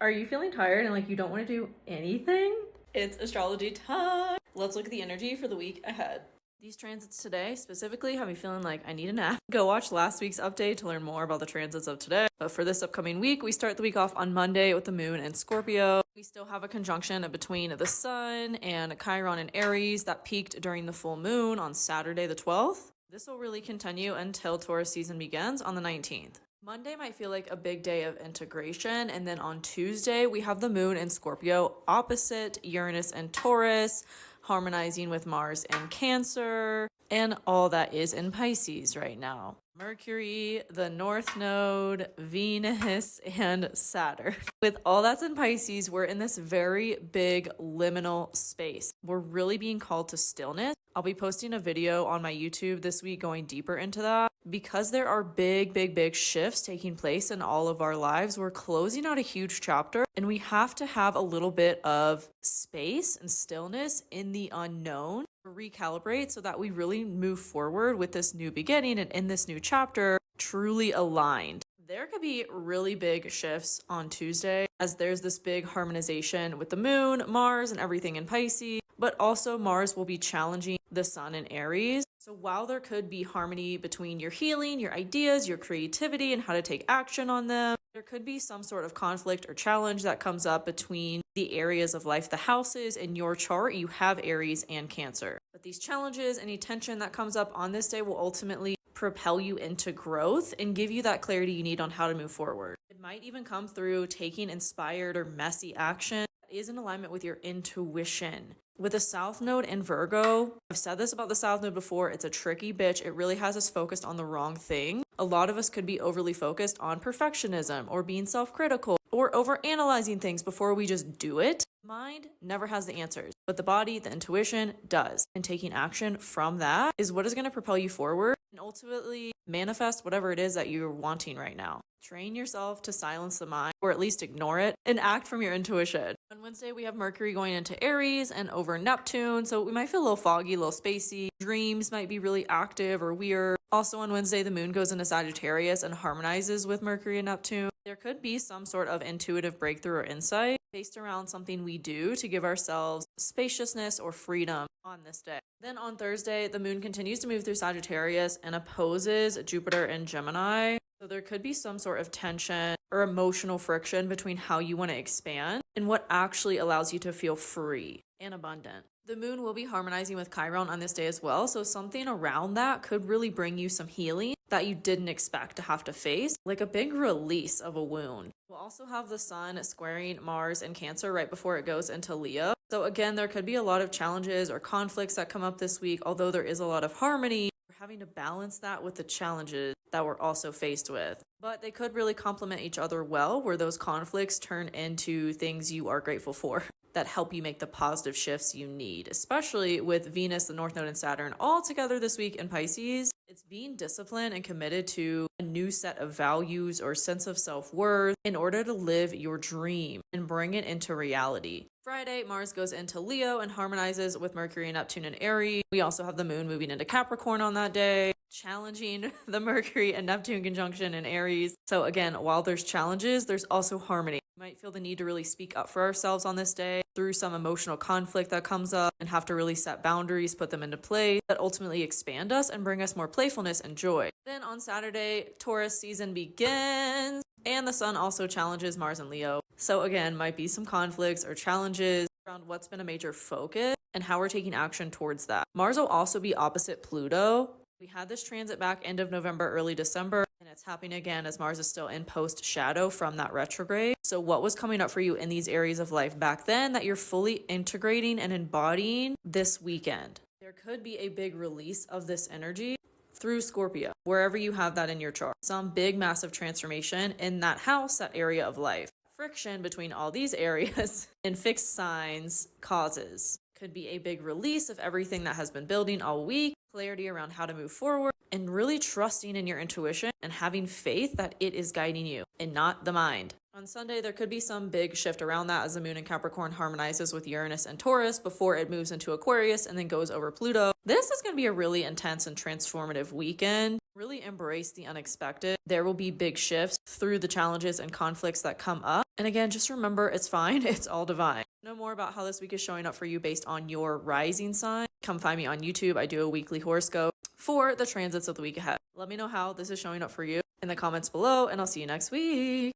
Are you feeling tired and like you don't want to do anything? It's astrology time. Let's look at the energy for the week ahead. These transits today specifically have me feeling like I need a nap. Go watch last week's update to learn more about the transits of today. But for this upcoming week, we start the week off on Monday with the moon in Scorpio. We still have a conjunction between the sun and Chiron in Aries that peaked during the full moon on Saturday the 12th. This will really continue until Taurus season begins on the 19th. Monday might feel like a big day of integration, and then on Tuesday we have the moon in Scorpio opposite Uranus and Taurus, harmonizing with Mars and Cancer, and all that is in Pisces right now. Mercury, the North Node, Venus, and Saturn. With all that's in Pisces, we're in this very big liminal space. We're really being called to stillness. I'll be posting a video on my YouTube this week going deeper into that. Because there are big shifts taking place in all of our lives, we're closing out a huge chapter, and we have to have a little bit of space and stillness in the unknown to recalibrate so that we really move forward with this new beginning and in this new chapter truly aligned. There could be really big shifts on Tuesday as there's this big harmonization with the moon, Mars, and everything in Pisces, but also Mars will be challenging the sun in Aries. So while there could be harmony between your healing, your ideas, your creativity, and how to take action on them, there could be some sort of conflict or challenge that comes up between the areas of life, the houses in your chart. You have Aries and Cancer. But these challenges, any tension that comes up on this day will ultimately propel you into growth and give you that clarity you need on how to move forward. It might even come through taking inspired or messy action that is in alignment with your intuition. With the South Node in Virgo, I've said this about the South Node before, it's a tricky bitch. It really has us focused on the wrong thing. A lot of us could be overly focused on perfectionism or being self-critical or overanalyzing things before we just do it. Mind never has the answers, but the body, the intuition does. And taking action from that is what is going to propel you forward and ultimately manifest whatever it is that you're wanting right now. Train yourself to silence the mind, or at least ignore it, and act from your intuition. On Wednesday, we have Mercury going into Aries and over Neptune, so we might feel a little foggy, a little spacey. Dreams might be really active or weird. Also on Wednesday, the moon goes into Sagittarius and harmonizes with Mercury and Neptune. There could be some sort of intuitive breakthrough or insight based around something we do to give ourselves spaciousness or freedom on this day. Then on Thursday, the moon continues to move through Sagittarius and opposes Jupiter and Gemini. So there could be some sort of tension or emotional friction between how you want to expand and what actually allows you to feel free and abundant. The moon will be harmonizing with Chiron on this day as well, so something around that could really bring you some healing that you didn't expect to have to face, like a big release of a wound. We'll also have the sun squaring Mars and Cancer right before it goes into Leo. So again, there could be a lot of challenges or conflicts that come up this week, although there is a lot of harmony. We're having to balance that with the challenges that we're also faced with. But they could really complement each other well, where those conflicts turn into things you are grateful for that help you make the positive shifts you need, especially with Venus, the North Node, and Saturn all together this week in Pisces. It's being disciplined and committed to a new set of values or sense of self-worth in order to live your dream and bring it into reality. Friday, Mars goes into Leo and harmonizes with Mercury and Neptune in Aries. We also have the moon moving into Capricorn on that day, challenging the Mercury and Neptune conjunction in Aries. So again, while there's challenges, there's also harmony. We might feel the need to really speak up for ourselves on this day through some emotional conflict that comes up and have to really set boundaries, put them into play that ultimately expand us and bring us more playfulness and joy. Then on Saturday, Taurus season begins and the sun also challenges Mars and Leo. So again, might be some conflicts or challenges around what's been a major focus and how we're taking action towards that. Mars will also be opposite Pluto. We had this transit back end of November, early December, and it's happening again as Mars is still in post shadow from that retrograde. So what was coming up for you in these areas of life back then that you're fully integrating and embodying this weekend? There could be a big release of this energy through Scorpio, wherever you have that in your chart. Some big, massive transformation in that house, that area of life. Friction between all these areas and fixed signs causes. Could be a big release of everything that has been building all week, clarity around how to move forward, and really trusting in your intuition and having faith that it is guiding you and not the mind. On Sunday, there could be some big shift around that as the moon in Capricorn harmonizes with Uranus and Taurus before it moves into Aquarius and then goes over Pluto. This is going to be a really intense and transformative weekend. Really embrace the unexpected. There will be big shifts through the challenges and conflicts that come up, And again, just remember, it's fine. It's all divine. Know more about how this week is showing up for you based on your rising sign? Come find me on YouTube. I do a weekly horoscope for the transits of the week ahead. Let me know how this is showing up for you in the comments below, and I'll see you next week.